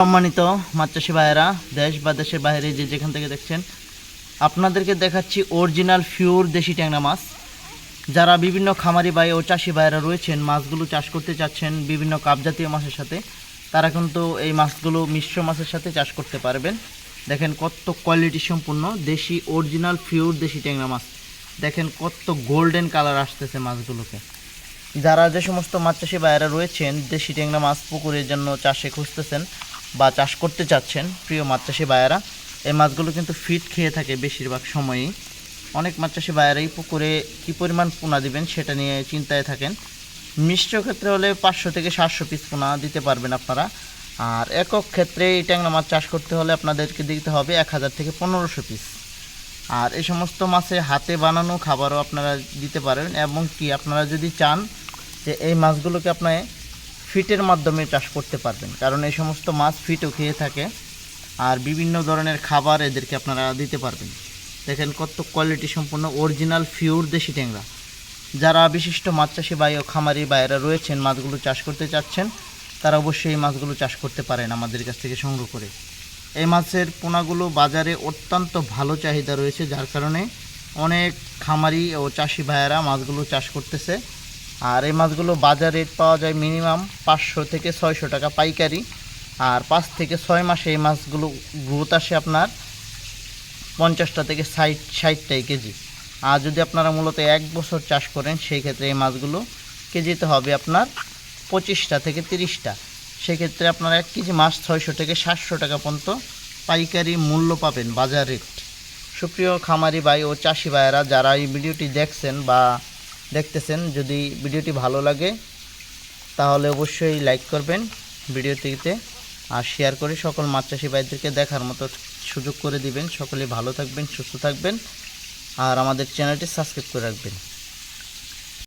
সম্মানিত মাছ চাষি ভাইয়েরা, দেশ বা দেশের বাইরে যে যেখান থেকে দেখছেন, আপনাদেরকে দেখাচ্ছি অরিজিনাল পিওর দেশি ট্যাংরা মাছ। যারা বিভিন্ন খামারি ভাই ও চাষি ভাইয়েরা রয়েছেন, মাছগুলো চাষ করতে চাচ্ছেন বিভিন্ন কাপজাতীয় মাছের সাথে, তারা কিন্তু এই মাছগুলো মিশ্র মাছের সাথে চাষ করতে পারবেন। দেখেন কত কোয়ালিটি সম্পূর্ণ দেশি অরিজিনাল পিওর দেশি ট্যাংরা মাছ। দেখেন কত গোল্ডেন কালার আসতেছে মাছগুলোকে। যারা যে সমস্ত মাছ চাষি ভাইয়েরা রয়েছেন, দেশি ট্যাংরা মাছ পুকুরের জন্য চাষে খুঁজতেছেন বা চাষ করতে চাচ্ছেন, প্রিয় মাছ চাষি ভাইয়েরা, এই মাছগুলো কিন্তু ফিট খেয়ে থাকে বেশিরভাগ সময়ই। অনেক মাছ চাষি ভাইয়েরাই পুকুরে কী পরিমাণ পোনা দিবেন সেটা নিয়ে চিন্তায় থাকেন। মিশ্র ক্ষেত্রে হলে 500 থেকে 700 পিস পোনা দিতে পারবেন আপনারা। আর একক ক্ষেত্রে এই ট্যাংরা মাছ চাষ করতে হলে আপনাদেরকে দিতে হবে 1000 থেকে 1500 পিস। আর এই সমস্ত মাছে হাতে বানানো খাবারও আপনারা দিতে পারেন, এবং কি আপনারা যদি চান যে এই মাছগুলোকে আপনি ফিটের মাধ্যমে চাষ করতে পারবেন, কারণ এই সমস্ত মাছ ফিটও খেয়ে থাকে আর বিভিন্ন ধরনের খাবার এদেরকে আপনারা দিতে পারবেন। দেখেন কত কোয়ালিটি সম্পূর্ণ অরিজিনাল পিওর দেশি ট্যাংরা। যারা বিশিষ্ট মাছ চাষি ভাই ও খামারি ভাইয়েরা রয়েছেন, মাছগুলো চাষ করতে চাচ্ছেন, তারা অবশ্যই এই মাছগুলো চাষ করতে পারেন আমাদের কাছ থেকে সংগ্রহ করে। এই মাছের পোনাগুলো বাজারে অত্যন্ত ভালো চাহিদা রয়েছে, যার কারণে অনেক খামারি ও চাষি ভাইয়েরা মাছগুলো চাষ করতেছে। আর এই মাছগুলো বাজার রেট পাওয়া যায় মিনিমাম 500 থেকে 600 টাকা পাইকারি। আর 5 থেকে 6 মাসে এই মাছগুলো গ্রোথ আসে আপনার 50টা থেকে 60টাই কেজি। আর যদি আপনারা মূলত 1 বছর চাষ করেন, সেই ক্ষেত্রে এই মাছগুলো কেজিতে হবে আপনার 25টা থেকে 30টা। সেক্ষেত্রে আপনারা 1 কেজি মাছ 600 থেকে 700 টাকা পর্যন্ত পাইকারি মূল্য পাবেন বাজার রেট। সুপ্রিয় খামারি ভাই ও চাষি ভাইয়েরা, যারা এই ভিডিওটি দেখছেন বা দেখতেছেন, যদি ভিডিওটি ভালো লাগে তাহলে অবশ্যই লাইক করবেন ভিডিওটিতে, আর শেয়ার করে সকল মাছ চাষি ভাইদেরকে দেখার মতো সুযোগ করে দিবেন। সকলে ভালো থাকবেন, সুস্থ থাকবেন, আর আমাদের চ্যানেলটি সাবস্ক্রাইব করে রাখবেন।